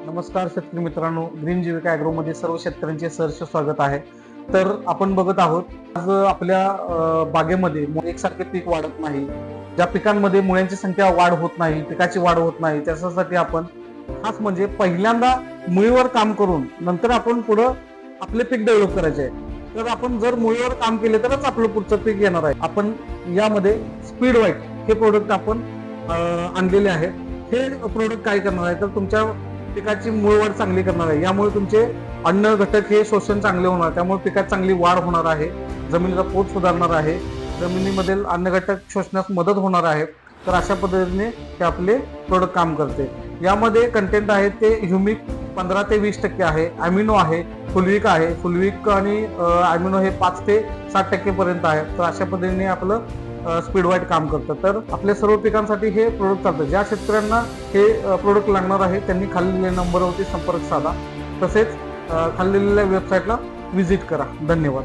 नमस्कार शेतकरी मित्रांनो, ग्रीन जीविका ॲग्रोमध्ये सर्व शेतकऱ्यांचे सहर्ष स्वागत आहे. तर आपण बघत आहोत आज आपल्या बागेमध्ये एकसारखे पीक वाढत नाही. ज्या पिकांमध्ये मुळ्यांची संख्या वाढ होत नाही, पिकाची वाढ होत नाही, त्याच्यासाठी आपण खास म्हणजे पहिल्यांदा मुळीवर काम करून नंतर आपण पुढं आपले पीक डेव्हलप करायचे आहे. तर आपण जर मुळीवर काम केले तरच आपलं पुढचं पीक येणार आहे. आपण यामध्ये स्पीड व्हाईट हे प्रोडक्ट आपण आणलेले आहे. हे प्रोडक्ट काय करणार आहे तर तुमच्या पिकाची मूळ वाढ चांगली करणार आहे. यामुळे तुमचे अन्न घटक हे शोषण चांगले होणार, त्यामुळे पिकात चांगली वाढ होणार आहे, जमिनीचा पोत सुधारणार आहे, जमिनीमधील अन्न घटक शोषण्यास मदत होणार आहे. तर अशा पद्धतीने हे आपले प्रोडक्ट काम करते. यामध्ये कंटेंट आहे ते ह्युमिक 15 ते 20% आहे, अॅमिनो आहे, फुलविक आहे. फुलविक आणि अॅमिनो हे 5 ते 7% पर्यंत आहे. तर अशा पद्धतीने आपलं स्पीड व्हाईट काम करतं. तर आपल्या सर्व पिकांसाठी हे प्रोडक्ट चालतं. ज्या शेतकऱ्यांना हे प्रोडक्ट लागणार आहे त्यांनी खाली दिलेल्या नंबरवरती संपर्क साधा, तसेच खाली दिलेल्या वेबसाईटला व्हिजिट करा. धन्यवाद.